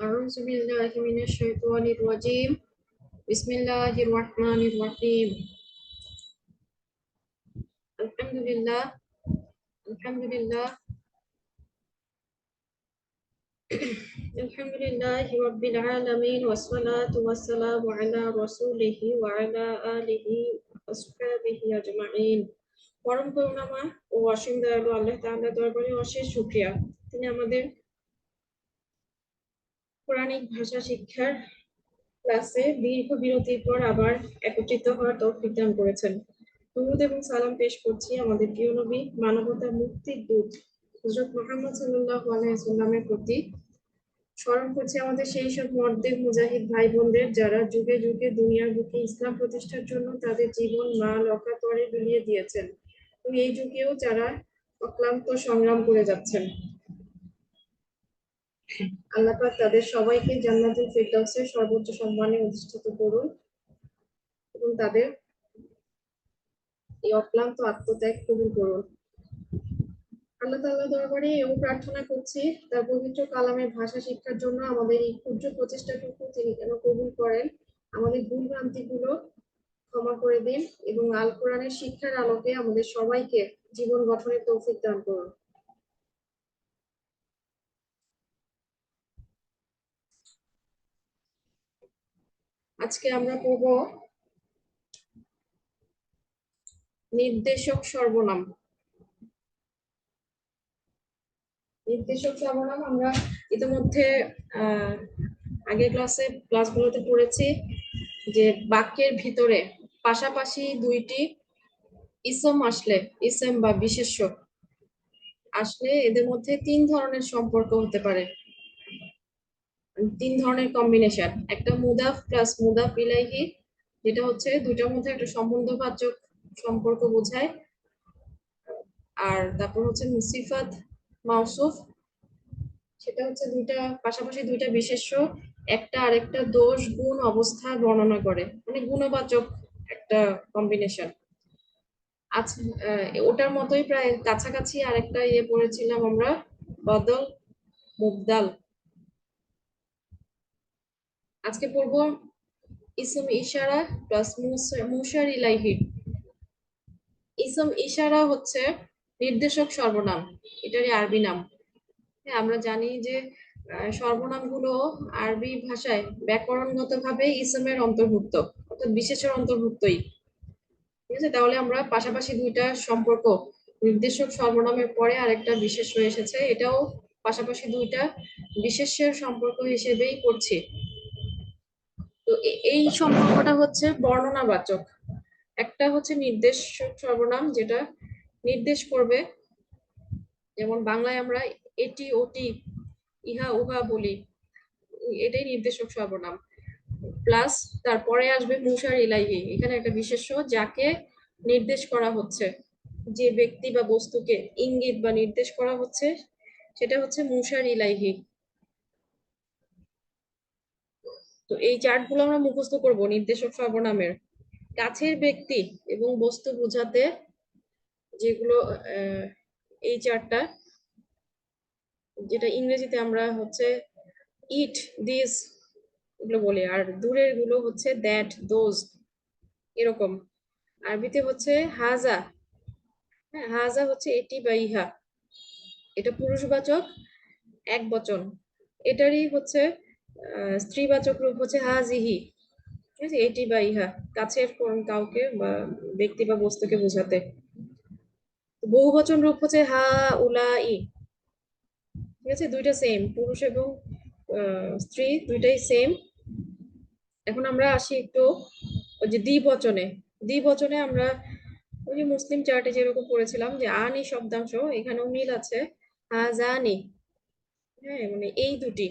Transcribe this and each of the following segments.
أعوذ بالله من الشيطان الرجيم بسم الله الرحمن الرحيم الحمد لله الحمد لله الحمد لله رب العالمين والصلاة والسلام على رسوله وعلى آله وأصحابه أجمعين পরম করুণাময় ও অসীম দয়ালু আল্লাহ তাআলার দরবারে অশেষ শুকরিয়া তিনি আমাদের কোরআনিক ভাষা শিক্ষার ক্লাসে দীর্ঘ বিরতির পর আবার একত্রিত হওয়ার তৌফিক দান করেছেন। দুরূদ এবং সালাম পেশ করছি আমাদের প্রিয় নবী মানবতার মুক্তির দূত হযরত মুহাম্মদ সাল্লাল্লাহু আলাইহি ওয়াসাল্লামের প্রতি। স্মরণ করছি আমাদের সেই সব মর্দে মুজাহিদ ভাই বোনদের যারা যুগে যুগে দুনিয়ার বুকে ইসলাম প্রতিষ্ঠার জন্য তাদের জীবন মাল অকাতরে বিলিয়ে দিয়েছেন এবং এই যুগেও যারা অক্লান্ত সংগ্রাম করে যাচ্ছেন। আল্লাহ পাক তাদের সবাইকে জান্নাতুল ফিরদাউসের সর্বোচ্চ সম্মানে অধিষ্ঠিত করুন এবং তাদের এই অক্লান্ত আত্মত্যাগ কবুল করুন। আল্লাহ তাআলার দরবারে এও প্রার্থনা করছি তার পবিত্র কালামের ভাষা শিক্ষার জন্য আমাদের এই ক্ষুদ্র প্রচেষ্টাটুকু তিনি যেন কবুল করেন, আমাদের ভুল ভ্রান্তিগুলো ক্ষমা করে দিন এবং আল কোরআনের শিক্ষার আলোকে আমাদের সবাইকে জীবন গঠনের তৌফিক দান করুন। আজকে আমরা পড়ব নির্দেশক সর্বনাম। নির্দেশক সর্বনাম আমরা ইতিমধ্যে আগের ক্লাসগুলোতে পড়েছি যে বাক্যের ভিতরে পাশাপাশি দুইটি ইসম আসলে, ইসম বা বিশেষ্য আসলে এদের মধ্যে তিন ধরনের সম্পর্ক হতে পারে, তিন ধরনের কম্বিনেশন। একটা মুদাফ প্লাস মুদাফ ইলাইহি, যেটা হচ্ছে দুইটার মধ্যে একটা সম্বন্ধবাচক সম্পর্ক বোঝায়, আর তারপর হচ্ছে সিফাত মাউসুফ, সেটা হচ্ছে দুইটা পাশাপাশি দুইটা বিশেষ্য একটা আরেকটা দোষ গুণ অবস্থা বর্ণনা করে, মানে গুণবাচক একটা কম্বিনেশন। আচ্ছা, ওটার মতোই প্রায় কাছাকাছি আরেকটা পড়েছিলাম আমরা, বদল মুবদাল। আজকে পড়বো ইসম ইশারা প্লাস মুশার ইলাইহি। ইসম ইশারা হচ্ছে নির্দেশক সর্বনাম, এটারই আরবি নাম। হ্যাঁ, আমরা জানি যে সর্বনামগুলো আরবি ভাষায় ব্যাকরণগতভাবে ইসমের অন্তর্ভুক্ত, অর্থাৎ বিশেষের অন্তর্ভুক্তই। ঠিক আছে, তাহলে আমরা পাশাপাশি দুইটা সম্পর্ক, নির্দেশক সর্বনামের পরে আরেকটা বিশেষ্য এসেছে, এটাও পাশাপাশি দুইটা বিশেষ্যের সম্পর্ক হিসেবেই করছি। তো এই সম্পর্কটা হচ্ছে বর্ণনাবাচক। একটা হচ্ছে নির্দেশক সর্বনাম যেটা নির্দেশ করবে, যেমন বাংলায় আমরা এটি ওটি ইহা উহা বলি, এটাই নির্দেশক সর্বনাম। প্লাস তারপরে আসবে মুশার ইলাইহি, এখানে একটা বিশেষ্য যাকে নির্দেশ করা হচ্ছে, যে ব্যক্তি বা বস্তুকে ইঙ্গিত বা নির্দেশ করা হচ্ছে সেটা হচ্ছে মুশার ইলাইহি। তো এই চার্টগুলো আমরা মুখস্থ করব নির্দেশক সর্বনামের। কাছের ব্যক্তি এবং বস্তু বোঝাতে যেগুলো এই চার্টটা, যেটা ইংরেজিতে আমরা হচ্ছে ইট দিস এগুলো বলি, আর দূরের গুলো হচ্ছে দ্যাট দোজ এরকম। আরবিতে হচ্ছে হাজা। হ্যাঁ, হাজা হচ্ছে এটি বা ইহা, এটা পুরুষবাচক এক বচন। এটারই হচ্ছে স্ত্রীবাচক রূপ হচ্ছে হাজিহি। ঠিক আছে, এটি বা ইহা কাছের কাউকে বা ব্যক্তি বা বস্তুকে বোঝাতে। বহুবচন রূপ হচ্ছে হা উলা ই। ঠিক আছে, দুইটা সেম, পুরুষ এবং স্ত্রী দুইটাই সেম। এখন আমরা আসি একটু ওই যে দ্বিবচনে। দ্বিবচনে আমরা ওই যে মুসলিম চার্টে যেরকম পড়েছিলাম যে আনি শব্দাংশ, এখানেও মিল আছে, হাজানি। হ্যাঁ, মানে এই দুটি।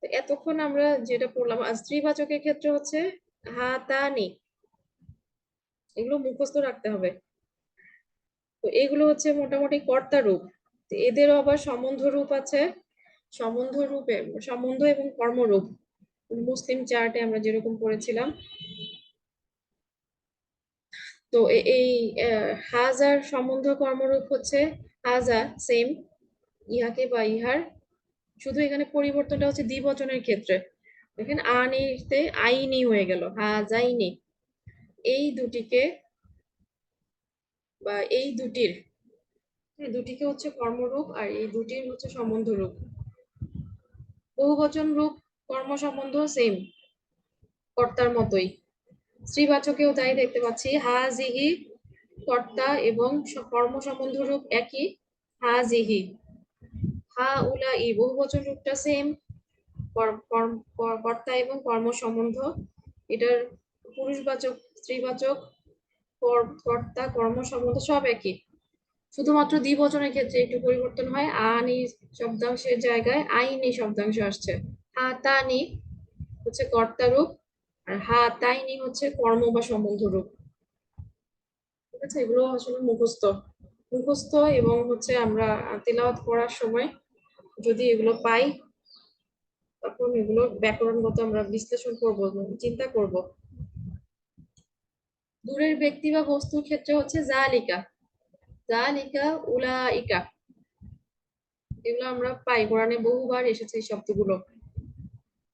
এতক্ষণ আমরা যেটা পড়লাম, আর স্ত্রীবাচকের ক্ষেত্রে হচ্ছে হাতানি। এগুলো মুখস্থ রাখতে হবে। তো এগুলো হচ্ছে মোটামুটি কর্তা রূপ। এদেরও আবার সম্বন্ধ রূপ আছে, সম্বন্ধ এবং কর্মরূপ মুসলিম চার্টে আমরা যেরকম পড়েছিলাম। তো এই হাজার সম্বন্ধ কর্মরূপ হচ্ছে হাজা সেম, ইহাকে বা ইহার শুধু এখানে পরিবর্তনটা হচ্ছে দ্বিবচনের ক্ষেত্রে। দেখেন আনিতে আইনি হয়ে গেল, হাজাইনি। এই দুটিকে বা এই দুটির, দুটিকে হচ্ছে কর্মরূপ আর এই দুটির হচ্ছে সম্বন্ধ রূপ। বহুবচন রূপ কর্ম সম্বন্ধ সেম, কর্তার মতোই। স্ত্রীবাচকেও তাই দেখতে পাচ্ছি, হাজিহি কর্তা এবং কর্ম সম্বন্ধ রূপ একই, হাজিহি। হা উলা ই বহুবচন রূপটা সেম, কর্তা এবং কর্ম সম্বন্ধ। এটার পুরুষবাচক স্ত্রীবাচক কর্তা কর্ম সম্বন্ধ সব একই, শুধুমাত্র দ্বিবচনের ক্ষেত্রে একটু পরিবর্তন হয়, আনি শব্দাংশের জায়গায় আইনি শব্দাংশ আসছে। হা তানি হচ্ছে কর্তা রূপ, আর হা তাইনি হচ্ছে কর্ম বা সম্বন্ধ রূপ। ঠিক আছে, এগুলো আসলে মুখস্থ মুখস্থ এবং হচ্ছে আমরা তিলাওয়াত করার সময় যদি এগুলো পাই, তখন এগুলো ব্যাকরণগত আমরা বিশ্লেষণ করব, চিন্তা করব। দূরের ব্যক্তি বা বস্তুর ক্ষেত্রে হচ্ছে জালিকা, জালিকা উলাইকা, এগুলো আমরা পাই, কোরআনে বহুবার এসেছে এই শব্দগুলো।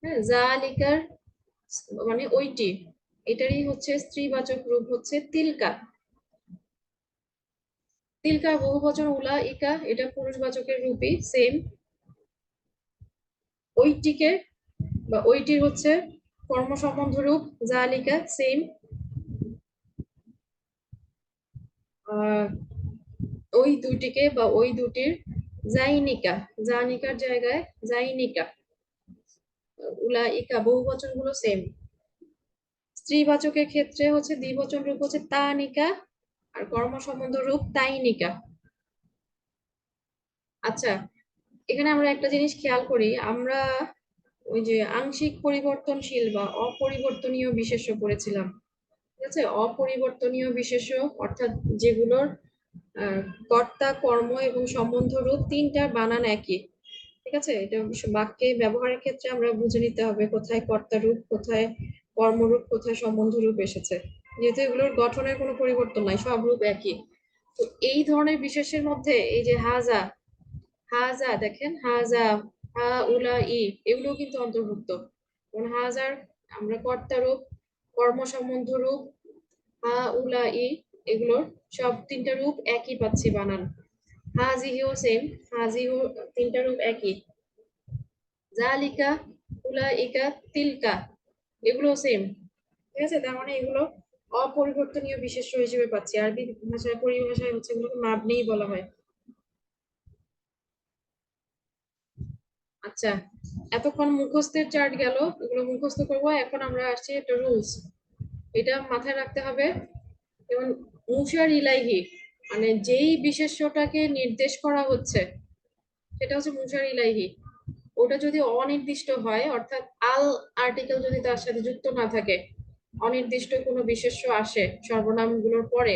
হ্যাঁ, জালিকার মানে ওইটি, এটারই হচ্ছে স্ত্রীবাচক রূপ হচ্ছে তিলকা। তিলকার বহুবচন উলাইকা, এটা পুরুষবাচকের রূপই সেম। ওইটিকে বা ওইটির হচ্ছে কর্মসম্বন্ধ রূপ জালিকা সেম। আহ ওই দুইটিকে বা ওই দুটির জাইনিকা, জানিকার জায়গায় জাইনিকা। উলাইকা বহুবচন গুলো সেম। স্ত্রীবাচকের ক্ষেত্রে হচ্ছে দ্বিবচন রূপ হচ্ছে তানিকা, আর কর্মসম্বন্ধ রূপ তাইনিকা। আচ্ছা, এখানে আমরা একটা জিনিস খেয়াল করি, আমরা ওই যে আংশিক পরিবর্তনশীল বা অপরিবর্তনীয় বিশেষ্য পড়েছিলাম। ঠিক আছে, অপরিবর্তনীয় বিশেষ্য অর্থাৎ যেগুলোর কর্তা কর্ম এবং সম্বন্ধ রূপ তিনটা বানান একই। ঠিক আছে, এটা বাক্যে ব্যবহারের ক্ষেত্রে আমরা বুঝে নিতে হবে কোথায় কর্তা রূপ, কোথায় কর্মরূপ, কোথায় সম্বন্ধ রূপ এসেছে। যেহেতু এগুলোর গঠনের কোনো পরিবর্তন নাই, সব রূপ একই। তো এই ধরনের বিশেষের মধ্যে এই যে হাজা, হাজা দেখেন, হাজা, হা উলা ই, এগুলো কিন্তু অন্তর্ভুক্ত। কারণ হাজার আমরা কর্তা রূপ, কর্ম সম্বন্ধ রূপ, হা উলা ই, এগুলোর সব তিনটা রূপ একই পাচ্ছি বানান। হাজিহিও সেম, হাজিও তিনটা রূপ একই। জালিকা উলাইকা তিলকা, এগুলো সেম। ঠিক আছে, তার মানে এগুলো অপরিবর্তনীয় বিশেষ্য হিসেবে পাচ্ছি। আরবি ভাষায় পরিভাষায় হচ্ছে এগুলোকে মাবনিই বলা হয়। আচ্ছা, এতক্ষণ মুখস্থের চার্ট গেল, এগুলো মুখস্থ করবো। এখন আমরা আসছি একটা রুলস, এটা মাথায় রাখতে হবে। যেমন মুশার ইলাইহি, মানে যেই বিশেষ্যটাকে নির্দেশ করা হচ্ছে সেটা হচ্ছে মুশার ইলাইহি। ওটা যদি অনির্দিষ্ট হয়, অর্থাৎ আল আর্টিকেল যদি তার সাথে যুক্ত না থাকে, অনির্দিষ্ট কোনো বিশেষ্য আসে সর্বনামগুলোর পরে,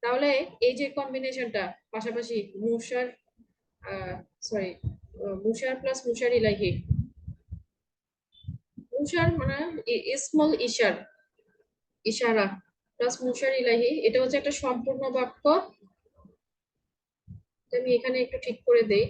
তাহলে এই যে কম্বিনেশনটা পাশাপাশি মুশার, সরি, মুশার প্লাস মুশার ইলাইহি, মুশার মানে ইসমুল ইশার, ইশারা প্লাস মুশার ইলাহি, এটা হচ্ছে একটা সম্পূর্ণ বাক্য। আমি এখানে একটু ঠিক করে দেই।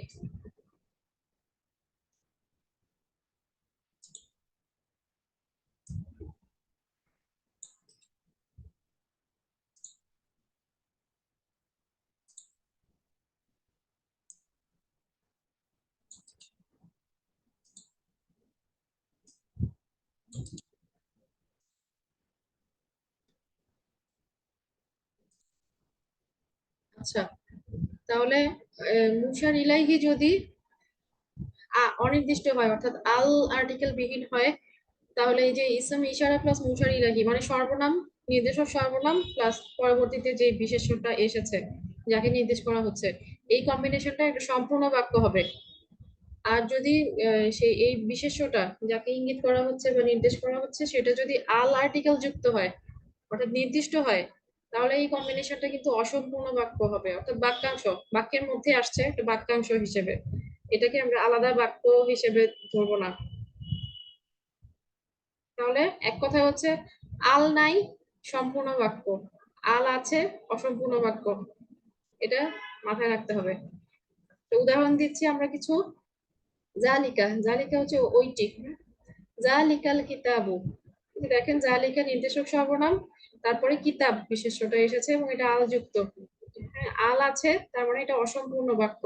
আচ্ছা, তাহলে মুশার ইলাইহি যদি অনির্দিষ্ট হয়, অর্থাৎ আল আর্টিকেল বিহীন হয়, তাহলে এই যে ইসম ইশারা প্লাস মুশার ইলাহি মানে সর্বনাম, নির্দেশক সর্বনাম প্লাস পরবর্তীতে যে বিশেষ্যটা এসেছে যাকে নির্দেশ করা হচ্ছে, এই কম্বিনেশনটা একটা সম্পূর্ণ বাক্য হবে। আর যদি সেই এই বিশেষ্যটা যাকে ইঙ্গিত করা হচ্ছে বা নির্দেশ করা হচ্ছে সেটা যদি আল আর্টিকেল যুক্ত হয়, অর্থাৎ নির্দিষ্ট হয়, তাহলে এই কম্বিনেশনটা কিন্তু অসম্পূর্ণ বাক্য হবে, অর্থাৎ বাক্যাংশ, বাক্যের মধ্যে আসছে একটা বাক্যাংশ হিসেবে, এটাকে আমরা আলাদা বাক্য হিসেবে ধরবো না। তাহলে এক কথা হচ্ছে আল নাই সম্পূর্ণ বাক্য, আল আছে অসম্পূর্ণ বাক্য, এটা মাথায় রাখতে হবে। তো উদাহরণ দিচ্ছি আমরা কিছু। জালিকা, জালিকা হচ্ছে ওইটি। জালিকাল কিতাবু, দেখেন জালিকা নির্দেশক সর্বনাম, তারপরে কিতাব বিশেষ্যটা এসেছে এবং এটা আল যুক্ত। হ্যাঁ, আল আছে, তার মানে এটা অসম্পূর্ণ বাক্য।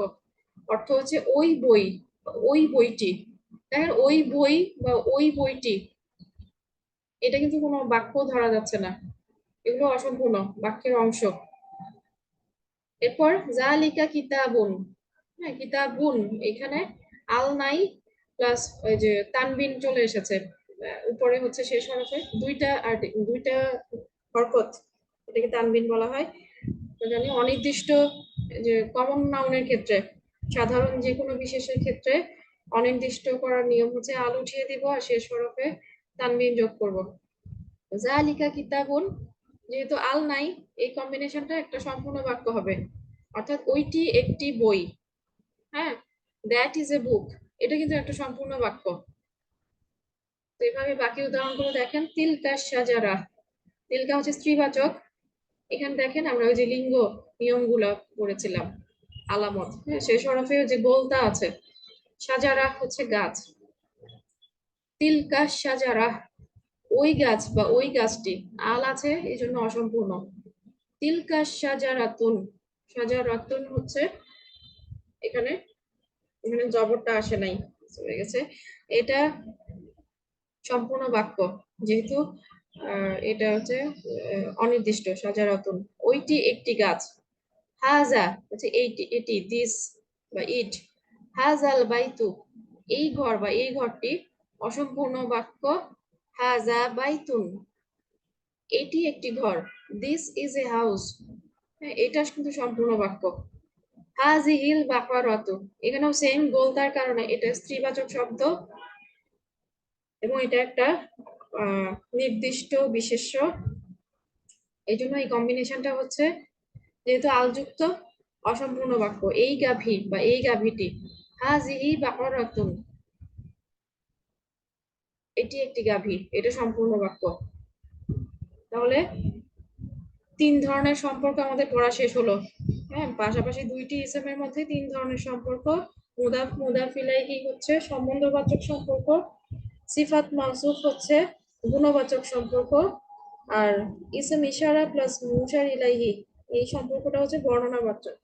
অর্থ হচ্ছে ওই বই, ওই বইটি। দেখেন ওই বই বা ওই বইটি, এটা কিন্তু কোনো বাক্য ধরা যাচ্ছে না, এগুলো অসম্পূর্ণ বাক্যের অংশ। এরপর জালিকা কিতাবুন, হ্যাঁ কিতাবুন, এখানে আল নাই, প্লাস ওই যে তানবিন চলে এসেছে। উপরে হচ্ছে শেষ হরফে দুইটা আর দুইটা হরকত, এটাকে তানবিন বলা হয়। তো জানি অনির্দিষ্ট যে কমন নাউনের ক্ষেত্রে, সাধারণ যে কোনো বিশেষের ক্ষেত্রে অনির্দিষ্ট করার নিয়ম হচ্ছে আল উঠিয়ে দিব আর শেষ হরফে তানবিন যোগ করব। জালিকা কিতাবুন, যেহেতু আল নাই, এই কম্বিনেশনটা একটা সম্পূর্ণ বাক্য হবে, অর্থাৎ ওইটি একটি বই। হ্যাঁ, দ্যাট ইজ এ বুক, এটা কিন্তু একটা সম্পূর্ণ বাক্য। তো এভাবে বাকি উদাহরণগুলো দেখেন। তিলকা সাজারা, তিলকা হচ্ছে স্ত্রীবাচক, এখানে দেখেন আমরা ওই যে লিঙ্গ নিয়মগুলো পড়েছিলাম, আলামত, হ্যাঁ শেষ হরফে যে গোলতা আছে। সাজারা হচ্ছে গাছ, তিলকা সাজারা ওই গাছ বা ওই গাছটি, আল আছে এই জন্য অসম্পূর্ণ। তিলকা সাজারাতুন, সাজারাতুন হচ্ছে এখানে, এখানে জবরটা আসে নাই, চলে গেছে। এটা সম্পূর্ণ বাক্য, যেহেতু এটা হচ্ছে অনির্দিষ্ট। সাজারাতুন ওইটি একটি গাছ, হাজা হচ্ছে এইটি এটি, দিস বা ইট, হাজাল বাইতু এই ঘর বা এই ঘরটি, অসম্পূর্ণ বাক্য। হাজা বাইতুন এটি একটি ঘর, দিস ইজ এ হাউস, এটা কিন্তু সম্পূর্ণ বাক্য। হাজিহিল বাকারাতু, এখানেও সেম গোলতার কারণে এটা স্ত্রীবাচক শব্দ এবং এটা একটা নির্দিষ্ট বিশেষ্য। এই জন্য এই কম্বিনেশনটা হচ্ছে, যেহেতু আলযুক্ত, অসম্পূর্ণ বাক্য। এই গাভী বা এই গাভীটি, হাজিহি বাকারাতুন এটি একটি গাভী, এটা সম্পূর্ণ বাক্য। তাহলে তিন ধরনের সম্পর্ক আমাদের পড়া শেষ হলো। হ্যাঁ, পাশাপাশি দুইটি ইসমের মধ্যে তিন ধরনের সম্পর্ক। মুদাফ মুদাফ ইলাইহি হচ্ছে সম্বন্ধবাচক সম্পর্ক, সিফাত মাউসুফ হচ্ছে গুণবাচক সম্পর্ক, আর ইসম ইশারা প্লাস মুশার ইলাইহি এই সম্পর্কটা হচ্ছে বর্ণনাবাচক,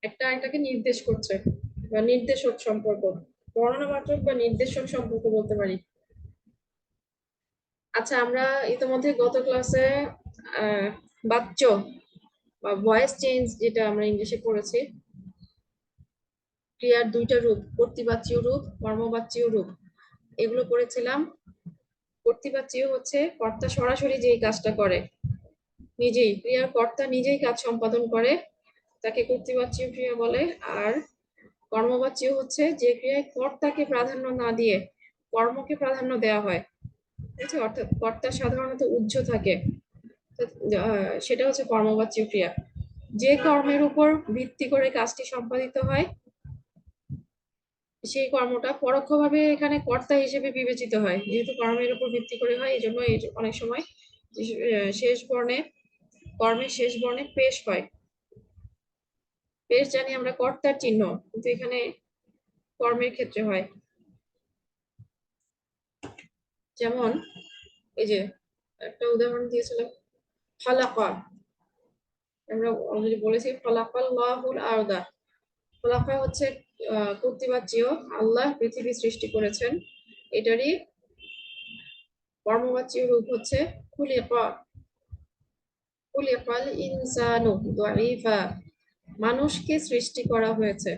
একটা এটাকে নির্দেশ করছে বা নির্দেশক সম্পর্ক, বর্ণনাবাচক বা নির্দেশক সম্পর্ক বলতে পারি। আচ্ছা, আমরা ইতিমধ্যে গত ক্লাসে বাচ্য বা ভয়েস চেঞ্জ, যেটা আমরা ইংলিশে পড়েছি, ক্রিয়ার দুইটা রূপ, কর্তৃবাচ্যীয় রূপ, কর্মবাচ্যীয় রূপ, এগুলো পড়েছিলাম। কর্তৃবাচ্যীয় হচ্ছে কর্তা সরাসরি যেই কাজটা করে, নিজেই ক্রিয়ার কর্তা নিজেই কাজ সম্পাদন করে, তাকে কর্তৃবাচ্যীয় ক্রিয়া বলে। আর কর্মবাচ্যীয় হচ্ছে যে ক্রিয়ায় কর্তাকে প্রাধান্য না দিয়ে কর্মকে প্রাধান্য দেওয়া হয়, ঠিক আছে, অর্থাৎ কর্তা সাধারণত উহ্য থাকে, সেটা হচ্ছে কর্মবাচ্য ক্রিয়া। যে কর্মের উপর ভিত্তি করে কাজটি সম্পাদিত হয়, সেই কর্মটা পরোক্ষভাবে এখানে কর্তা হিসেবে বিবেচিত হয়, যেহেতু কর্মের উপর ভিত্তি করে হয়, এই জন্য অনেক সময় শেষ বর্ণে, কর্মের শেষ বর্ণে পেশ হয়। পেশ জানি আমরা কর্তার চিহ্ন, কিন্তু এখানে কর্মের ক্ষেত্রে হয়। যেমন এই যে একটা উদাহরণ দিয়েছিলাম, খালাকা, আমরা অলরেডি বলেছি খালাকাল্লাহুল আরদা। খোলাফা হচ্ছে কর্তৃবাচ্য, আল্লাহ পৃথিবী সৃষ্টি করেছেন, এটারই কর্মবাচ্য রূপ হচ্ছে খুলিকা, খুলিকাল ইনসানু দাঈফা, মানুষকে সৃষ্টি করা হয়েছে।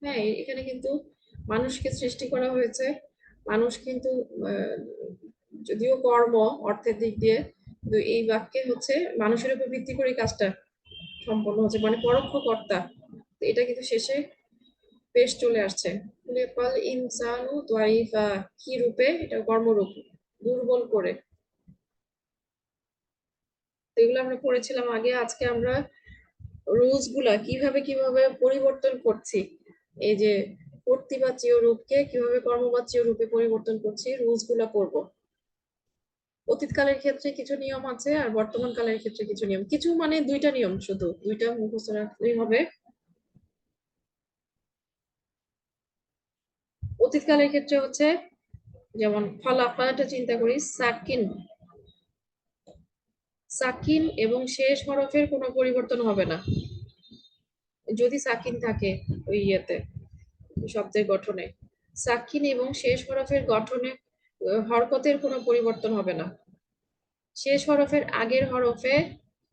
হ্যাঁ, এখানে কিন্তু মানুষকে সৃষ্টি করা হয়েছে, মানুষ কিন্তু যদিও কর্ম অর্থের দিক দিয়ে, কিন্তু এই বাক্যে হচ্ছে মানুষের উপর ভিত্তি করে কাজটা সম্পন্ন হচ্ছে, মানে পরোক্ষ কর্তা। এটা কিন্তু শেষে পেশ চলে আসছে, নেপাল ইনসানু দাইফা, কি রূপে, এটা কর্মরূপ, দুর্বল করে। এগুলো আমরা পড়েছিলাম আগে। আজকে আমরা রুলস গুলা কিভাবে কিভাবে পরিবর্তন করছি, এই যে কর্তৃবাচ্যীয় রূপকে কিভাবে কর্মবাচ্যীয় রূপে পরিবর্তন করছি, রুলস গুলা পড়বো। অতীতকালের ক্ষেত্রে কিছু নিয়ম আছে আর বর্তমান কালের ক্ষেত্রে কিছু নিয়ম, কিছু মানে দুইটা নিয়ম, শুধু দুইটা মুখস্থ রাখলেই হবে। অতীতকালের ক্ষেত্রে হচ্ছে যেমন খলাকাটা চিন্তা করি, সাকিন, সাকিন এবং শেষ হরফের কোনো পরিবর্তন হবে না যদি সাকিন থাকে ওই ইয়েতে, শব্দের গঠনে। সাকিন এবং শেষ হরফের গঠনে হরকতের কোনো পরিবর্তন হবে না। শেষ হরফের আগের হরফে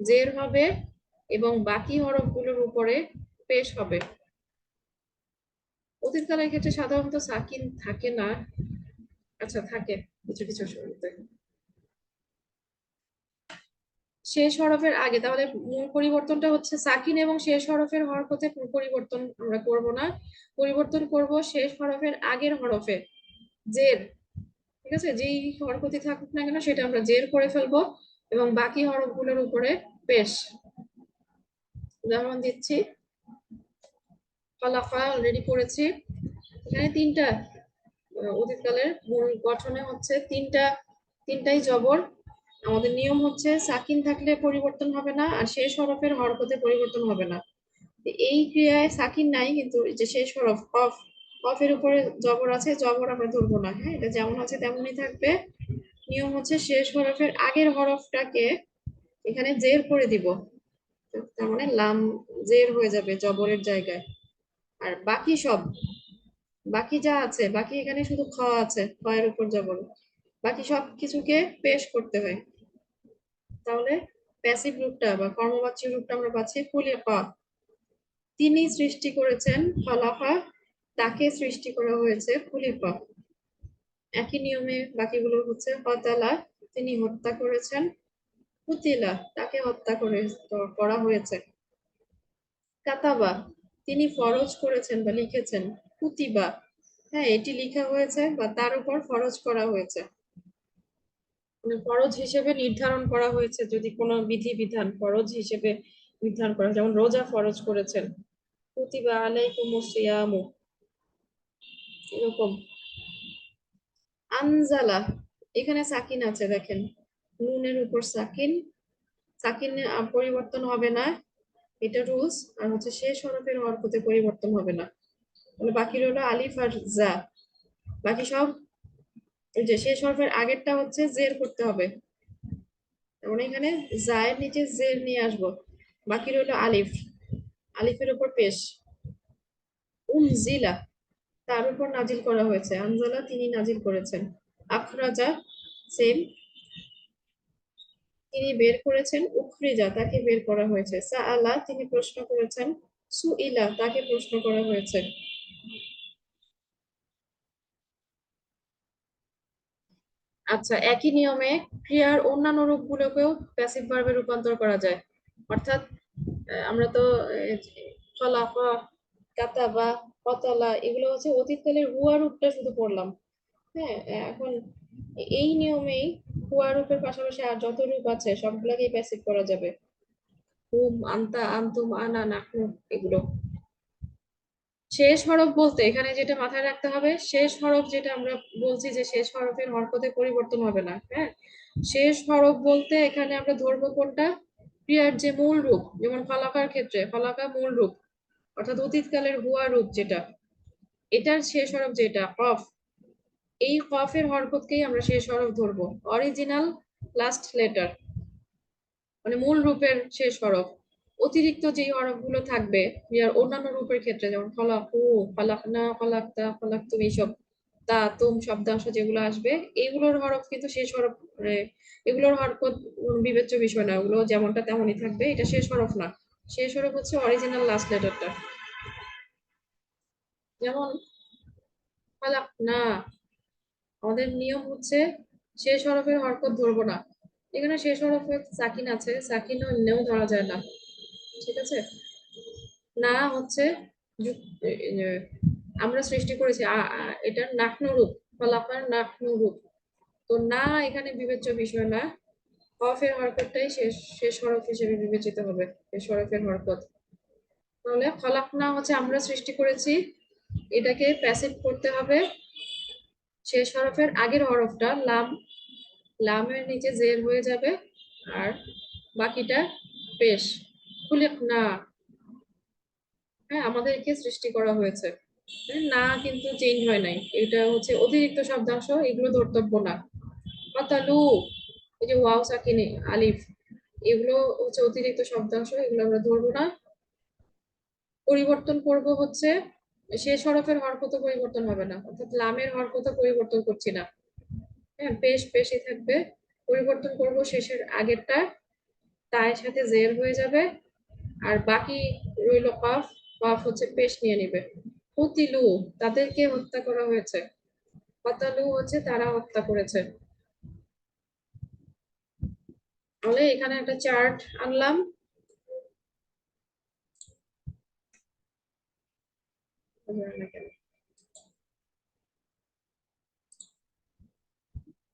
জের হবে এবং বাকি হরফগুলোর উপরে পেশ হবে। অতীতকালের ক্ষেত্রে সাধারণত সাকিন থাকে না, আচ্ছা থাকে কিছু কিছু শুরুতে। শেষ হরফের আগে তাহলে মূল পরিবর্তনটা হচ্ছে সাকিন এবং শেষ হরফের হরকতে পরিবর্তন আমরা করব না, পরিবর্তন করব শেষ হরফের আগের হরফে জের, ঠিক আছে, যেই হরকতি থাকুক না কেন সেটা আমরা জের করে ফেলবো এবং বাকি হরফগুলোর উপরে পেশ। উদাহরণ দিচ্ছি, ফালাফা অলরেডি পড়েছি। এখানে তিনটা অতীতকালের মূল গঠনে হচ্ছে তিনটাই জবর। আমাদের নিয়ম হচ্ছে সাকিন থাকলে পরিবর্তন হবে না আর শেষ হরফের হরকতে পরিবর্তন হবে না। এই ক্রিয়ায় সাকিন নাই কিন্তু যে শেষ হরফ কফ, কফের উপরে জবর আছে, জবর আমরা ধরবো না, হ্যাঁ এটা যেমন আছে তেমনই থাকবে। নিয়ম হচ্ছে শেষ হরফের আগের হরফটাকে এখানে জের করে দিব, তার মানে লাম জের হয়ে যাবে জবরের জায়গায়। আর বাকি যা আছে, বাকি এখানে শুধু খ আছে, খ এর উপর জবর, বাকি সব কিছুকে পেশ করতে হয়। তাহলে প্যাসিভ রূপটা বা কর্মবাচ্য রূপটা আমরা পাচ্ছি খুলিকা, তিনি সৃষ্টি করেছেন, খলাকা তাকে সৃষ্টি করা হয়েছে, খুলিকা। একই নিয়মে বাকিগুলো হচ্ছে কতালা তিনি হত্যা করেছেন, কুতিলা তাকে হত্যা করা হয়েছে, কাতাবা তিনি ফরজ করেছেন বা লিখেছেন, কুতিবা হ্যাঁ এটি লিখা হয়েছে বা তার উপর ফরজ করা হয়েছে, মানে ফরজ হিসেবে নির্ধারণ করা হয়েছে। যদি কোনো বিধি বিধান ফরজ হিসেবে নির্ধারণ করা, যেমন রোজা ফরজ করেছেন, কুতিবা আলাইকুমুস সিয়ামু, এরকম। আনজালা এখানে সাকিন আছে দেখেন, নুনের উপর সাকিন, সাকিন পরিবর্তন হবে না, এটা রুলস। আর হচ্ছে শেষ হরফের হরকতে পরিবর্তন হবে না। মানে বাকি রইলো আলিফ আর জা, বাকি সব ওই যে শেষ হরফের আগেরটা হচ্ছে জের করতে হবে, মানে এখানে জায়ের নিচে জের নিয়ে আসবো। বাকি রইলো আলিফ, আলিফের উপর পেশ, উনজিলা তার উপর নাজিল করা হয়েছে, আনজালা তিনি নাজিল করেছেন, আখরাজা সেম তিনি বের করেছেন, উখরিজা তাকে বের করা হয়েছে, সাআলা তিনি প্রশ্ন করেছেন, সুইলা তাকে প্রশ্ন করা হয়েছে। আচ্ছা, একই নিয়মে ক্রিয়ার অন্যান্য রূপগুলোকেও প্যাসিভ ভার্বে রূপান্তর করা যায়। অর্থাৎ আমরা তো খলাকা, কাতাবা, কতালা এগুলো হচ্ছে অতীতকালের হুয়া রূপটা শুধু পড়লাম। হ্যাঁ, এখন এই নিয়মেই হুয়া রূপের পাশাপাশি আর যত রূপ আছে সবগুলাকেই প্যাসিভ করা যাবে। হুম, আন্তা, আন্তুম, আনা, নাহনু, এগুলো। শেষ হরফ বলতে এখানে যেটা মাথায় রাখতে হবে, শেষ হরফ যেটা আমরা বলছি যে শেষ হরফের হরকতে পরিবর্তন হবে না, হ্যাঁ শেষ হরফ বলতে এখানে আমরা ধরবো কোনটা, ক্রিয়ার যে মূল রূপ, যেমন ফলাকার ক্ষেত্রে ফলাকা মূল রূপ, অর্থাৎ অতীতকালের হুয়া রূপ যেটা, এটার শেষ হরফ যেটা কফ, এই কফের হরকতকেই আমরা শেষ হরফ ধরবো, অরিজিনাল লাস্ট লেটার, মানে মূল রূপের শেষ হরফ। অতিরিক্ত যে হরফগুলো থাকবে ক্রিয়ার অন্যান্য রূপের ক্ষেত্রে, যেমন ফলাকু, ফলাকনা, ফলাকতা, ফলাকতুম, এইসব তা তুম শব্দাংশ যেগুলো আসবে, এগুলোর হরফ কিন্তু শেষ হরফ, মানে এগুলোর হরকত বিবেচ্য বিষয় না, ওগুলো যেমনটা তেমনই থাকবে, এটা শেষ হরফ না। শেষ হরফ হচ্ছে অরিজিনাল লাস্ট লেটারটা। যেমন ফালাকনা, আমাদের নিয়ম হচ্ছে শেষ হরফের হরকত ধরবো না, এখানে শেষ হরফে সাকিন আছে, সাকিন এমনিও ধরা যায় না, ঠিক আছে। না হচ্ছে আমরা সৃষ্টি করেছি এটার নাহনু রূপ, ফলাফার নাহনু রূপ। তো না এখানে বিবেচ্য বিষয় না, কফের হরকতটাই শেষ হরফ হিসেবে বিবেচিত হবে, শেষ হরফের হরকত। তাহলে ফলাক না হচ্ছে আমরা সৃষ্টি করেছি, এটাকে প্যাসিভ করতে হবে, শেষ হরফের আগের হরফটা লাম, লামের নিচে জের হয়ে যাবে আর বাকিটা পেশ, খুলিক না, হ্যাঁ আমাদেরকে সৃষ্টি করা হয়েছে। না কিন্তু চেঞ্জ হয় নাই, এটা হচ্ছে অতিরিক্ত শব্দাংশ, এগুলো ধর্তব্য না। পাতালু, এই যে ওয়াও সাকিনে আলিফ, এগুলো হচ্ছে অতিরিক্ত শব্দাংশ, এগুলো আমরা ধরবো না। পরিবর্তন করব হচ্ছে শেষ হরফের হরকত পরিবর্তন হবে না, অর্থাৎ লামের হরকত পরিবর্তন করছি না। হ্যাঁ, পেশ পেশই থাকবে। পরিবর্তন করব শেষের আগেরটা, তায়ের সাথে জের হয়ে যাবে। আর বাকি রইল কফ, কফ হচ্ছে পেশ নিয়ে নিবে। কুতিলু, তাদেরকে হত্যা করা হয়েছে। কতালু হচ্ছে তারা হত্যা করেছে। তাহলে এখানে একটা চার্ট আনলাম।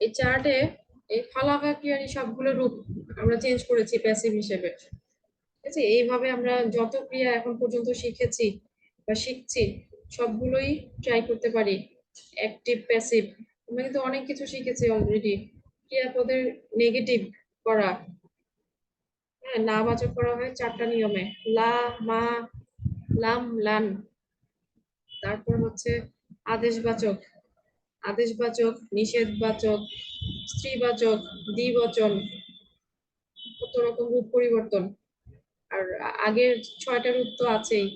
এই চার্টে এই ফালাকা ক্রিয়ারই সবগুলো রূপ আমরা চেঞ্জ করেছি প্যাসিভ হিসেবে। ঠিক আছে, এইভাবে আমরা যত ক্রিয়া এখন পর্যন্ত শিখেছি বা শিখছি সবগুলোই ট্রাই করতে পারি। অ্যাক্টিভ প্যাসিভ, আমরা কিন্তু অনেক কিছু শিখেছি অলরেডি। ক্রিয়াপদের নেগেটিভ করা, হ্যাঁ, না বাচক করা হয় 4টা নিয়মে। লা, মা, লাম, লান। তারপর হচ্ছে আদেশবাচক, আদেশবাচক, নিষেধবাচক, স্ত্রীবাচক, দ্বিবচন, কত রকম রূপ পরিবর্তন। আর আগের 6টা রূপ তো আছেই,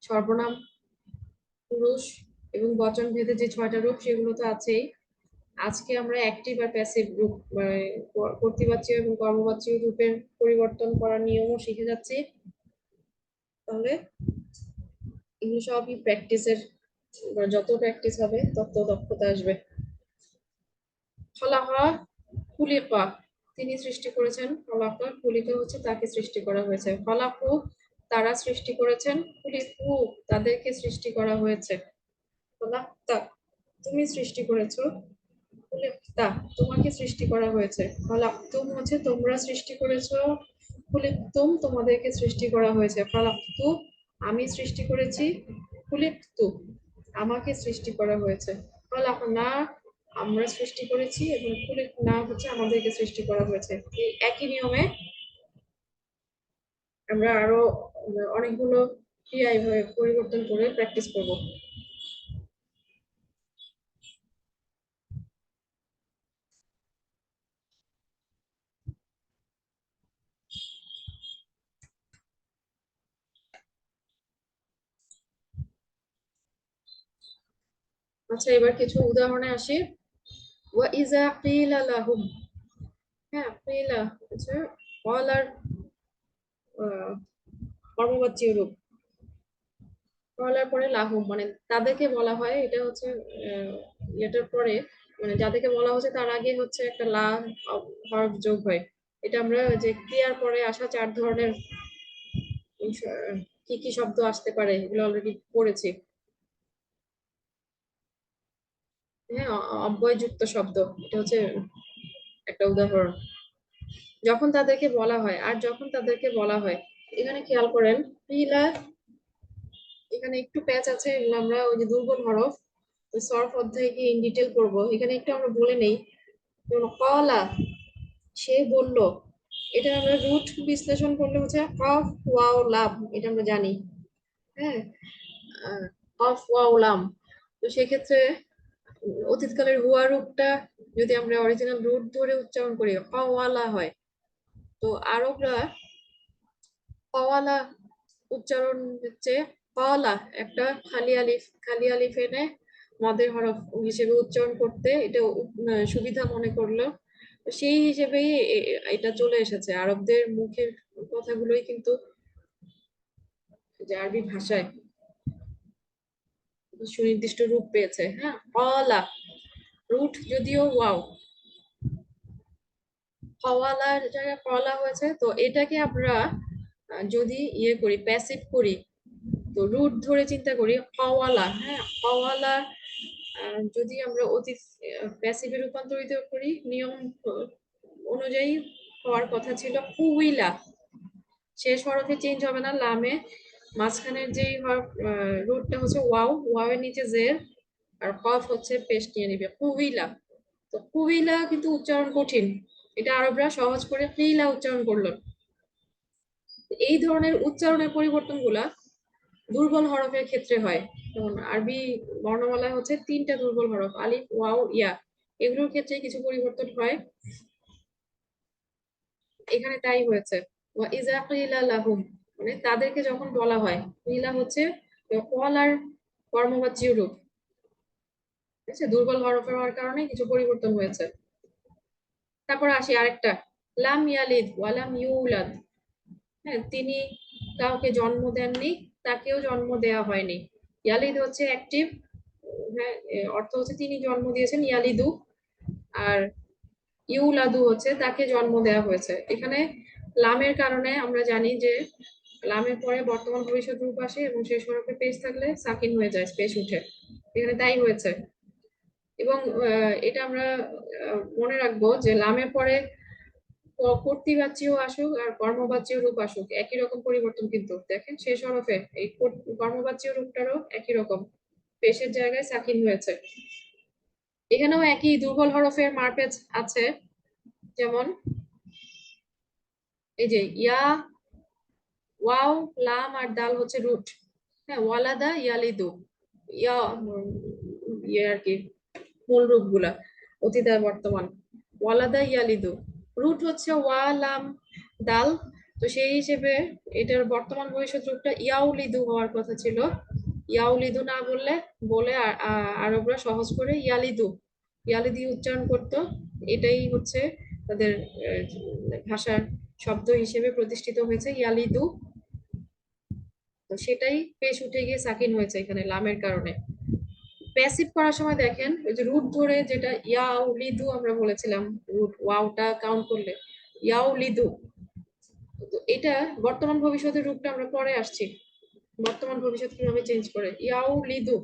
সর্বনাম, পুরুষ এবং বচন ভেদে যে 6টা রূপ সেগুলো তো আছেই। আজকে আমরা অ্যাক্টিভ আর প্যাসিভ রূপ, মানে কর্তৃবাচ্য এবং কর্মবাচ্য রূপের পরিবর্তন করার নিয়মও শিখে যাচ্ছি। তাহলে এগুলো সবই প্র্যাকটিসের, যত প্র্যাকটিস হবে তত দক্ষতা আসবে। খলাকা, খুলিকা, তিনি সৃষ্টি করেছেন। খলাকা, খুলিকা হচ্ছে তাকে সৃষ্টি করা হয়েছে। খলাকু, তারা সৃষ্টি করেছেন। খুলিকু, তাদেরকে সৃষ্টি করা হয়েছে। খলাক্তা, তুমি সৃষ্টি করেছো। খুলিকতা, তোমাকে সৃষ্টি করা হয়েছে। খলাকতুম হচ্ছে তোমরা সৃষ্টি করেছো। খুলিকতুম, তোমাদেরকে সৃষ্টি করা হয়েছে। খলাকতু, আমি সৃষ্টি করেছি। খুলিকতু, আমাকে সৃষ্টি করা হয়েছে। খলাকনা, আমরা সৃষ্টি করেছি, এবং খুলিকনা হচ্ছে আমাদেরকে সৃষ্টি করা হয়েছে। এই একই নিয়মে আমরা আরো অনেকগুলো ক্রিয়া এইভাবে পরিবর্তন করে প্র্যাকটিস করব। আচ্ছা, এবার কিছু উদাহরণে আসি। ওয়া ইজা কিলা লাহুম, হ্যাঁ, কিলা হচ্ছে কলার কর্মবাচ্য রূপ। কলার পরে লাহুম মানে তাদেরকে বলা হয়, এটা হচ্ছে এটার পরে, মানে যাদেরকে বলা হচ্ছে তার আগে হচ্ছে একটা লা হরফ যোগ হয়। এটা আমরা যে ক্রিয়ার পরে আসা 4 ধরনের কি কি শব্দ আসতে পারে এগুলো অলরেডি পড়েছি। হ্যাঁ, অব্যয়যুক্ত শব্দ, এটা হচ্ছে একটা উদাহরণ। যখন তাদেরকে বলা হয় আর যখন তাদেরকে বলা হয়, এখানে খেয়াল করেন পিলা, এখানে একটু প্যাচ আছে, এগুলো আমরা ওই যে দুর্বল হরফ, ওই সরফ অধ্যায়ে গিয়ে ইন ডিটেল করবো, এখানে একটু আমরা বলে নেই। যেমন কলা, সে বলল, এটা আমরা রুট বিশ্লেষণ করলে হচ্ছে কফ ওয়াও লাম, এটা আমরা জানি। হ্যাঁ, কফ ওয়াও লাম। তো সেক্ষেত্রে অতীতকালের হুয়া রূপটা যদি আমরা অরিজিনাল রুট ধরে উচ্চারণ করি কওয়ালা হয়। তো আরবরা কওয়ালা উচ্চারণ হচ্ছে কওয়ালা, একটা খালি আলিফ এনে মদের হরফ হিসেবে উচ্চারণ করতে এটা সুবিধা মনে করলো। তো সেই হিসেবেই এটা চলে এসেছে আরবদের মুখের কথাগুলোই কিন্তু যে আরবি ভাষায় সুনির্দিষ্ট রূপ পেয়েছে। হ্যাঁ, কওয়ালা, রুট যদিও ওয়াও, কওয়ালার জায়গায় কলা হয়েছে, তো এটাকে আমরা যদি ইয়ে করি প্যাসিভ করি, তো রুট ধরে চিন্তা করি কওয়ালা। হ্যাঁ, কওয়ালা যদি আমরা অতীত প্যাসিভে রূপান্তরিত করি নিয়ম অনুযায়ী হওয়ার কথা ছিল কুইলা, শেষ হরফে চেঞ্জ হবে না লামে, মাঝখানের যেই হরফ রুটটা হচ্ছে ওয়াও, ওয়াও এর নিচে জের, আর কফ হচ্ছে পেশ নিয়ে নিবে কুইলা। তো কুইলা কিন্তু উচ্চারণ কঠিন, এটা আরবরা সহজ করে কিলা উচ্চারণ করলো। এই ধরনের উচ্চারণের পরিবর্তন গুলা দুর্বল হরফের ক্ষেত্রে হয়। যেমন আরবি বর্ণমালায় হচ্ছে 3টা দুর্বল হরফ, আলিফ, ওয়াও, ইয়া। এগুলোর ক্ষেত্রে কিছু পরিবর্তন হয়, এখানে তাই হয়েছে। ওয়া ইযা কিলা লাহুম, মানে তাদেরকে যখন বলা হয়, কিলা হচ্ছে কলার কর্মবাচ্য রূপ, ঠিক আছে? দুর্বল হরফের হওয়ার কারণে কিছু পরিবর্তন হয়েছে। তারপর আসি আরেকটা, লাম ইয়ালিদ ওয়া লাম ইউলাদ। হ্যাঁ, তিনি কাউকে জন্ম দেননি, তাকেও জন্ম দেয়া হয়নি। ইয়ালিদ হচ্ছে অ্যাক্টিভ, হ্যাঁ, অর্থ হচ্ছে তিনি জন্ম দিয়েছেন, ইয়ালিদু। আর ইউলাদু হচ্ছে তাকে জন্ম দেওয়া হয়েছে। এখানে লামের কারণে আমরা জানি যে লামের পরে বর্তমান ভবিষ্যৎ রূপ আসে এবং শেষ হরফে পেশ থাকলে সাকিন হয়ে যায়, পেশ উঠে। এখানে তাই হয়েছে। এবং এটা আমরা মনে রাখবো যে লামের পরে কর্তৃবাচ্যও আসুক আর কর্মবাচ্য রূপ আসুক, একই রকম পরিবর্তন। কিন্তু দেখেন শেষ হরফে এই কর্মবাচ্য রূপটারও একই রকম, পেশের জায়গায় সাকিন হয়েছে। এখানেও একই দুর্বল হরফের মারপেজ আছে, যেমন এই যে ইয়া, ওয়াও, লাম আর দাল হচ্ছে রুট। হ্যাঁ, ওয়ালাদা, ইয়ালিদু, ইয়া ইয়ে আর কি মূল রূপ গুলা, অতীত আর বর্তমান। ওয়ালাদা, ইয়ালিদু। রুট হচ্ছে ওয়া, লাম, দাল। তো সেই হিসেবে এটার বর্তমান ভবিষ্যৎ রূপটা ইয়াউলিদু হওয়ার কথা ছিল। ইয়াউলিদু না বললে বলে আরবরা সহজ করে ইয়ালিদু, ইয়ালিদি উচ্চারণ করতো। এটাই হচ্ছে তাদের ভাষার শব্দ হিসেবে প্রতিষ্ঠিত হয়েছে, ইয়ালিদু। তো সেটাই পেশ উঠে গিয়ে সাকিন হয়েছে এখানে লামের কারণে। প্যাসিভ করার সময় দেখেন ওই যে রুট ধরে, যেটা ইয়াও লিদু আমরা বলেছিলাম, রুট ওয়াওটা কাউন্ট করলে ইয়াও লিদু। তো এটা বর্তমান ভবিষ্যতের রূপটা আমরা পরে আসছি, বর্তমান ভবিষ্যৎ কিভাবে চেঞ্জ করে, ইয়াও লিদু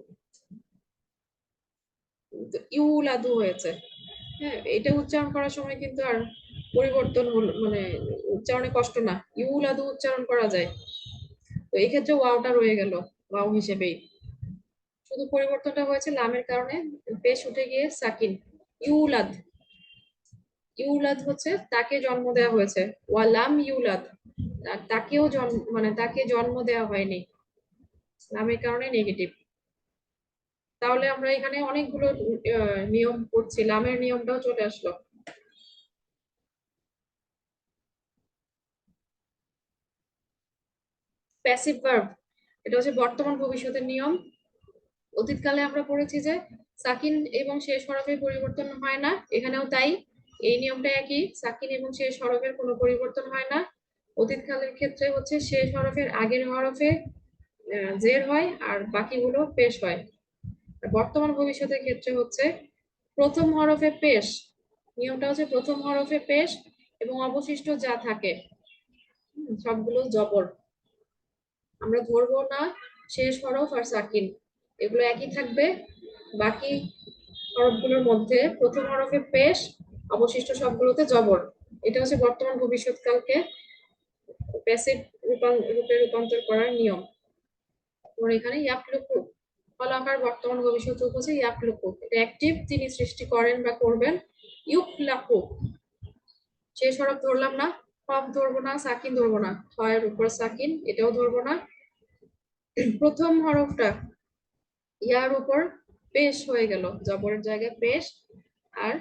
ইউলাদু হয়েছে। হ্যাঁ, এটা উচ্চারণ করার সময় কিন্তু আর পরিবর্তন হলো, মানে উচ্চারণে কষ্ট না, ইউলাদু উচ্চারণ করা যায়। তো এই ক্ষেত্রে ওয়াওটা রয়ে গেল ওয়াও হিসেবেই, শুধু পরিবর্তনটা হয়েছে লামের কারণে, পেশ উঠে গিয়ে সাকিন। ইউলাদ, ইউলাদ হচ্ছে তাকে জন্ম দেওয়া হয়েছে, ওয়ালাম ইউলাদ, আর তাকেও জন্ম, মানে তাকে জন্ম দেওয়া হয়নি, লামের কারণে নেগেটিভ। তাহলে আমরা এখানে অনেকগুলো নিয়ম করছি, লামের নিয়মটাও চলে আসলো। প্যাসিভ ভার্ব, এটা হচ্ছে বর্তমান ভবিষ্যতের নিয়ম। অতীতকালে আমরা পড়েছি যে সাকিন এবং শেষ হরফের পরিবর্তন হয় না, এখানেও তাই। এই নিয়মটা একই, সাকিন এবং শেষ হরফের কোনো পরিবর্তন হয় না। অতীতকালের ক্ষেত্রে হচ্ছে শেষ হরফের আগের হরফে জের হয় আর বাকিগুলো পেশ হয়। বর্তমান ভবিষ্যতের ক্ষেত্রে হচ্ছে প্রথম হরফে পেশ, নিয়মটা হচ্ছে প্রথম হরফে পেশ এবং অবশিষ্ট যা থাকে সবগুলো জবর। আমরা ধরবো না শেষ হরফ আর সাকিন, এগুলো একই থাকবে। বাকি হরফগুলোর মধ্যে প্রথম হরফে পেশ, অবশিষ্ট সবগুলোতে জবর। এটা হচ্ছে বর্তমান ভবিষ্যৎকালকে প্যাসিভ রূপে রূপান্তর করার নিয়ম। তোর এখানে ইয়াকলুকু, ফলাকার বর্তমান ভবিষ্যৎ রূপ হচ্ছে ইয়াকলুকু, এটা অ্যাক্টিভ, তিনি সৃষ্টি করেন বা করবেন। ইউকলাকু, শেষ হরফ ধরলাম না, কফ ধরবো না, সাকিন ধরবো না, ছয়ের উপর সাকিন, এটাও ধরবো না। প্রথম হরফটা ইয়ার উপর পেশ হয়ে গেল, জবরের জায়গায় পেশ। আর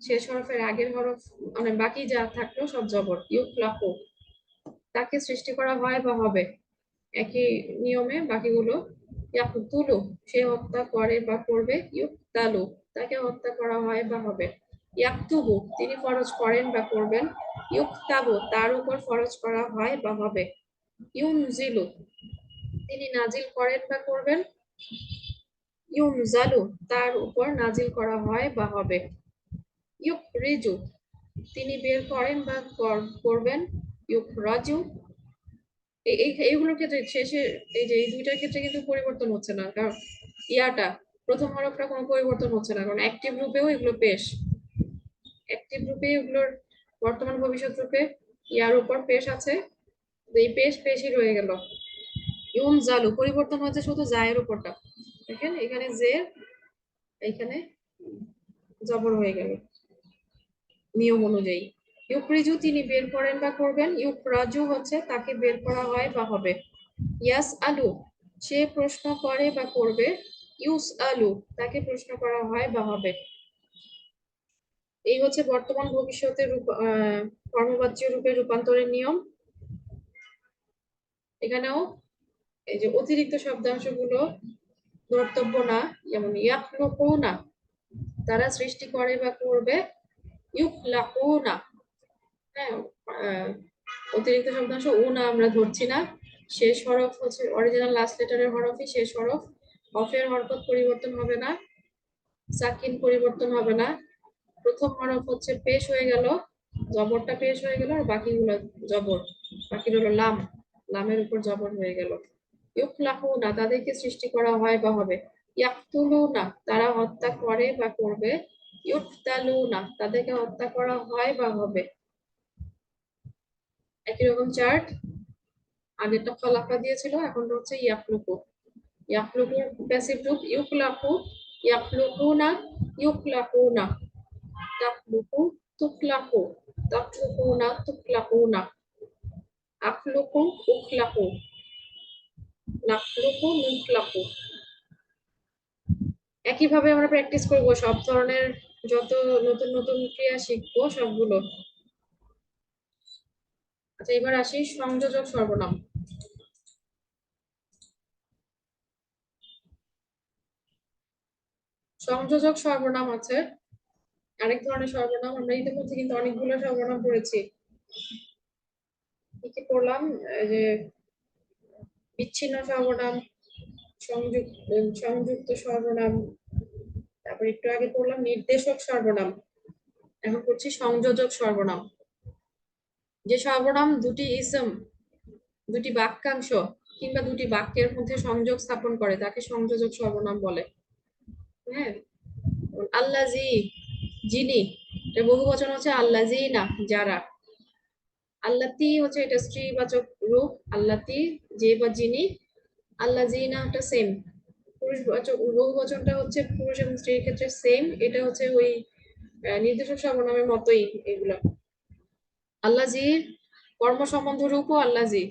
শেষ হরফের আগের হরফ, মানে বাকি যা থাকলো সব জবর। ইউকলাকু, তাকে সৃষ্টি করা হয় বা হবে, একই নিয়মে বাকিগুলো। ইয়াকতুলু, সে হত্যা করে বা করবে। ইউকতালু, তাকে হত্যা করা হয় বা হবে। ইয়াকতুবু, তিনি ফরজ করেন বা করবেন। ইউকতাবু, তার উপর ফরজ করা হয় বা হবে। ইউনজিলু, তিনি নাজিল করেন বা করবেন। ইউনজালু, তার উপর নাজিল করা হয় বা হবে। ইউখরিজু, তিনি বের করেন বা করবেন। ইউখরাজু, এইগুলোর ক্ষেত্রে শেষে এই যে এই দুইটার ক্ষেত্রে কিন্তু পরিবর্তন হচ্ছে না, কারণ ইয়াটা প্রথম হরফটা কোনো পরিবর্তন হচ্ছে না, কারণ অ্যাক্টিভ রূপেও এগুলো পেশ, অ্যাক্টিভ রূপে এগুলোর বর্তমান ভবিষ্যৎ রূপে ইয়ার উপর পেশ আছে। এই পেশ পেশই রয়ে গেল। ইউন জালু, পরিবর্তন হচ্ছে শুধু জায়ের উপরটা, দেখেন এখানে জে, এখানে জবর হয়ে গেল নিয়ম অনুযায়ী। ইউকরিজু, তিনি বের করেন বা করবেন। ইউকরাজু হচ্ছে তাকে বের করা হয় বা হবে। ইয়াস আলু, সে প্রশ্ন করে বা করবে, ইউস আলু, তাকে প্রশ্ন করা হয় বা হবে। এই হচ্ছে বর্তমান ভবিষ্যতের কর্মবাচ্য রূপে রূপান্তরের নিয়ম। এখানেও এই যে অতিরিক্ত শব্দাংশগুলো ধর্তব্য না, যেমন ইয়াখলুকুনা, তারা সৃষ্টি করে বা করবে, ইউখলাকুনা। হ্যাঁ, অতিরিক্ত শব্দাংশ ও না আমরা ধরছি না। শেষ হরফ হচ্ছে অরিজিনাল লাস্ট লেটারের হরফই শেষ হরফ। অফের হরকত পরিবর্তন হবে না, সাকিন পরিবর্তন হবে না। প্রথম হরফ হচ্ছে পেশ হয়ে গেল, জবরটা পেশ হয়ে গেল, আর বাকিগুলো জবর, বাকি হলো লাম, লামের উপর জবর হয়ে গেল। ইউখলাকুনা, তাদেরকে সৃষ্টি করা হয় বা হবে। ইয়াকতুলুনা, তারা হত্যা করে বা করবে। ইউকতালুনা, তাদেরকে হত্যা করা হয় বা হবে। একই রকম চার্ট, আগেরটা খলাকা দিয়েছিল, এখন হচ্ছে ইয়াকলুকু। ইয়াকলুকুর প্যাসিভ রূপ ইউকলাকু, ইয়াকলুকুনা, ইউকলাকুনা, তাকলুকু, তুকলাকু, তাকলুকুনা, তুকলাকুনা, আখলুকু, উখলাকু, নাখলুকু, নুখলাকু। একইভাবে আমরা প্র্যাকটিস করব সব ধরনের, যত নতুন নতুন ক্রিয়া শিখবো সবগুলো। আচ্ছা, এবার আসি সংযোজক সর্বনাম। সংযোজক সর্বনাম আছে আরেক ধরনের সর্বনাম, আমরা ইতিমধ্যে কিন্তু অনেকগুলো সর্বনাম পড়েছি। কি কি পড়লাম? যে বিচ্ছিন্ন সর্বনাম, সংযুক্ত সর্বনাম, তারপর একটু আগে পড়লাম নির্দেশক সর্বনাম, এখন পড়ছি সংযোজক সর্বনাম। যে সর্বনাম দুটি ইসম, দুটি বাক্যাংশ কিংবা দুটি বাক্যের মধ্যে সংযোগ স্থাপন করে তাকে সংযোজক সর্বনাম বলে। হ্যাঁ, আল্লাজি, যিনি, এর বহু বচন হচ্ছে আল্লাজি না, যারা। আল্লাতি হচ্ছে এটা স্ত্রীবাচক রূপ, আল্লাতি যে বা যিনি। আল্লাজি না এটা সেম, পুরুষ বাচক বহু বচনটা হচ্ছে পুরুষ এবং স্ত্রীর ক্ষেত্রে সেম, এটা হচ্ছে ওই নির্দেশক সর্বনামের মতোই এগুলো। আল্লাজির কর্ম সম্বন্ধ রূপও আল্লাজি,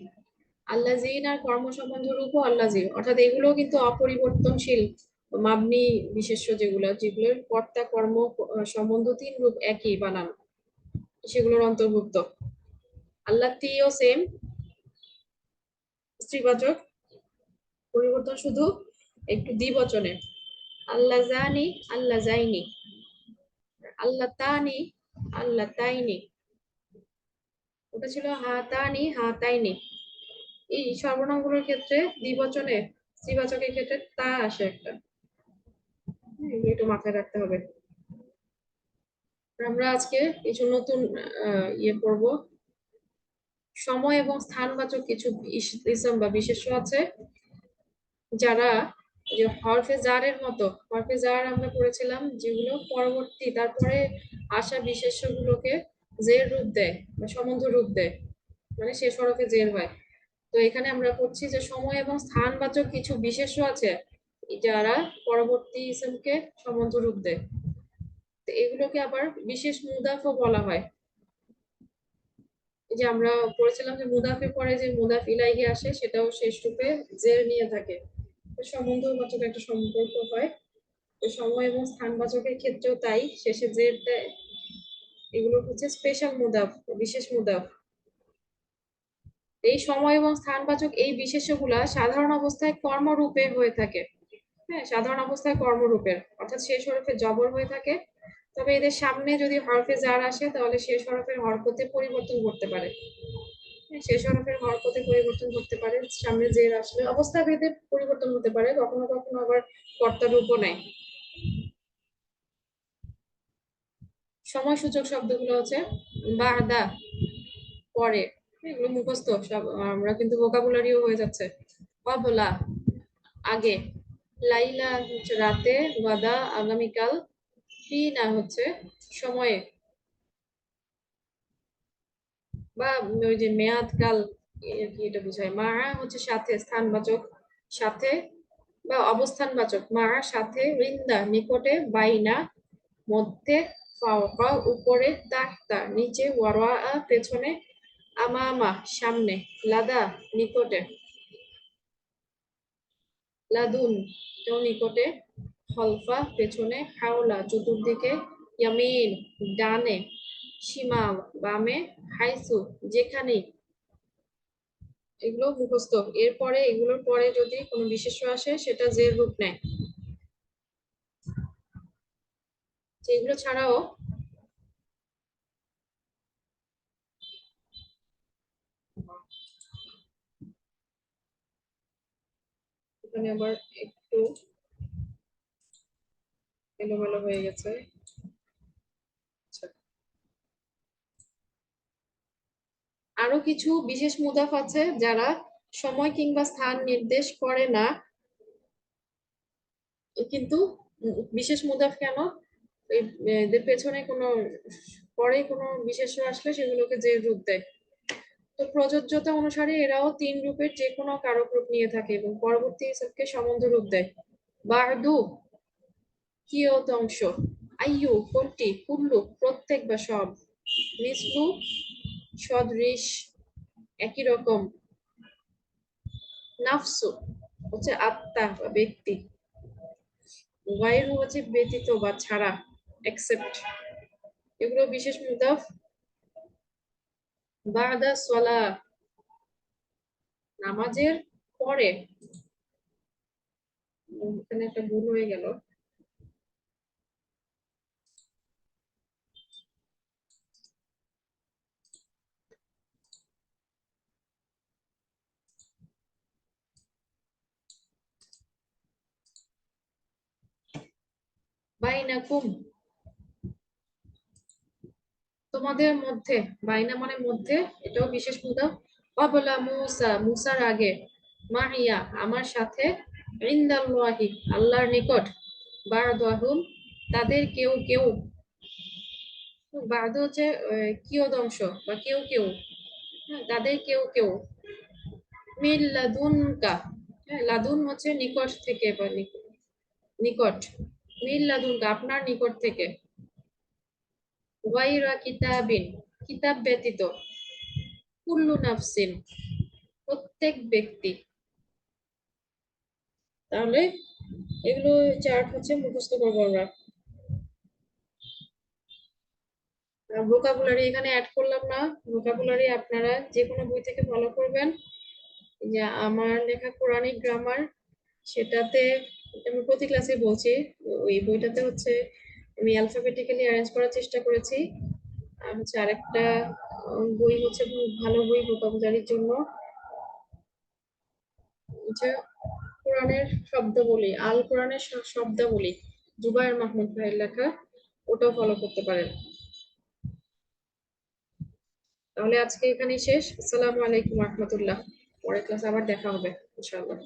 আল্লাজিন আর কর্ম সম্বন্ধ রূপও আল্লাজি, অর্থাৎ এগুলো কিন্তু অপরিবর্তনশীল মাবনি বিশেষ্য, যেগুলো যেগুলোর কর্তা কর্ম সম্বন্ধ তিন রূপ একই বানান, সেগুলোর অন্তর্ভুক্ত। আল্লাতিও সেম, স্ত্রীবাচক, পরিবর্তন শুধু একটু দ্বিবচনে। আল্লাহ জানি, আল্লাহ যাইনি, আল্লাহ তানি, আল্লাহ তাইনি, ওটা ছিল হাতানি, হাতাইনি। এই সর্বনামগুলোর ক্ষেত্রে দ্বিবচনে, স্ত্রীবাচকের ক্ষেত্রে তা আসে একটা, এগুলো একটু মাথায় রাখতে হবে। আমরা আজকে কিছু নতুন ইয়ে পড়ব। সময় এবং স্থানবাচক কিছু ইসম বা বিশেষ্য আছে, যারা যে হরফে জারের মতো, হরফে জার আমরা পড়েছিলাম যেগুলো পরবর্তী তারপরে আসা বিশেষ্যগুলোকে জের রূপ দেয় বা সম্বন্ধ রূপ দেয়, মানে শেষ হরফে জের হয়। তো এখানে আমরা পড়ছি যে সময় এবং স্থানবাচক কিছু বিশেষ্য আছে যারা পরবর্তী ইসমকে সম্বন্ধ রূপ দেয়। তো এগুলোকে আবার বিশেষ মুদাফও বলা হয়। যে আমরা পড়েছিলাম যে মুদাফের পরে যে মুদাফ ইলাইহি আসে সেটাও শেষ রূপে জের নিয়ে থাকে, সম্বন্ধবাচক একটা সম্পর্ক হয়। তো সময় এবং স্থানবাচকের ক্ষেত্রেও তাই, শেষে জের দেয়। এগুলো হচ্ছে স্পেশাল মুদাফ, বিশেষ মুদাফ। এই সময় এবং স্থানবাচক এই বিশেষ্যগুলা সাধারণ অবস্থায় কর্মরূপে হয়ে থাকে। হ্যাঁ, সাধারণ অবস্থায় কর্মরূপের, অর্থাৎ শেষ হরফে জবর হয়ে থাকে। তবে এদের সামনে যদি হরফে জার আসে তাহলে শেষ হরফের হরকতে পরিবর্তন করতে পারে। শেষ হরফের হরকতে পরিবর্তন করতে পারে, সামনে জের আসলে অবস্থা ভেদে পরিবর্তন হতে পারে, কখনো কখনো আবার কর্তার রূপও নেয়। সময়সূচক শব্দগুলো হচ্ছে বাদা, পরে, এগুলো মুখস্থ সব, আমরা কিন্তু ভোকাবুলারিও হয়ে যাচ্ছে। কবলা, আগে। লাইলা হচ্ছে রাতে, গাদা আগামীকাল, ফিনা হচ্ছে সময়ে, বা ওই যে মেয়াদ কাল, কি এটা বোঝায়। মা হচ্ছে সাথে, স্থানবাচক সাথে বা অবস্থানবাচক, মা সাথে, রিন্দা নিকটে, বাইনা মধ্যে, ফাওকা উপরে, তাহতা নিচে, ওয়ারা পেছনে, আমামা সামনে, লাদা নিকটে। লাদুন এটাও নিকটে, খলফা পেছনে, হাওলা চতুর্দিকে, ইয়ামিন ডানে, শিমাল বামে, হাইসু যেখানেই। এগুলো মুখস্থ। এরপরে এগুলোর পরে যদি কোনো বিশেষ্য আসে সেটা জের রূপ নেয়। এগুলো ছাড়াও এখানে আবার একটু এলোমেলো হয়ে গেছে। আচ্ছা, আরো কিছু বিশেষ মুদাফ আছে যারা সময় কিংবা স্থান নির্দেশ করে না, কিন্তু বিশেষ মুদাফ কেন এদের পেছনে কোনো পরে কোনো বিশেষ্য আসলে সেগুলোকে যে রূপ দেয়। তো প্রযোজ্যতা অনুসারে এরাও তিন রূপের যে কোনো কারক রূপ নিয়ে থাকে এবং পরবর্তী হিসাবকে সম্বন্ধ রূপ দেয়। বারদু কিয়ত অংশ, আইয়ু কোনটি, কুল্লু প্রত্যেক বা সব, মিসলু সদৃশ একই রকম, নাফসু হচ্ছে আত্মা বা ব্যক্তি, গায়রু হচ্ছে ব্যতীত বা ছাড়া, এক্সেপ্ট। এগুলো বিশেষ মুদাফ। বাদা সলা নামাজের পরে, এখানে একটা ভুল হয়ে গেল। বাইনাকুম তোমাদের মধ্যে, বাইনা মানে মধ্যে, এটাও বিশেষ মুদাফ। ক্বাবলা মুসা মুসার আগে, মাহিয়া আমার সাথে, ইনদাল্লাহি আল্লাহর নিকট, বারদাহুম তাদের কেউ কেউ, বারদ হচ্ছে কিয়দ অংশ বা কেউ কেউ, হ্যাঁ, তাদের কেউ কেউ, মিন লাদুনকা, হ্যাঁ লাদুন হচ্ছে নিকট থেকে বা নিকট, মিন লাদুনকা আপনার নিকট থেকে, গায়রা কিতাবিন কিতাব ব্যতীত, কুল্লু নাফসিন প্রত্যেক ব্যক্তি। তাহলে এগুলো চার্ট হচ্ছে মুখস্থ করবো আমরা। ভোকাবুলারি এখানে অ্যাড করলাম না, ভোকাবুলারি আপনারা যে কোনো বই থেকে ফলো করবেন। যে আমার লেখা কোরআনিক গ্রামার, সেটাতে আমি প্রতি ক্লাসে বলছি, ওই বইটাতে হচ্ছে আমি অ্যালফাবেটিক্যালি অ্যারেঞ্জ করার চেষ্টা করেছি। আর হচ্ছে আরেকটা বই হচ্ছে ভালো বই ভোকাবুলারির জন্য, হচ্ছে কোরআনের শব্দাবলী, আল কোরআনের শব্দাবলী, জুবায়ের মাহমুদ ভাইয়ের লেখা, ওটাও ফলো করতে পারেন। তাহলে আজকে এখানেই শেষ। আসসালামু আলাইকুম রহমতুল্লাহ। পরের ক্লাসে আবার দেখা হবে ইনশাআল্লাহ।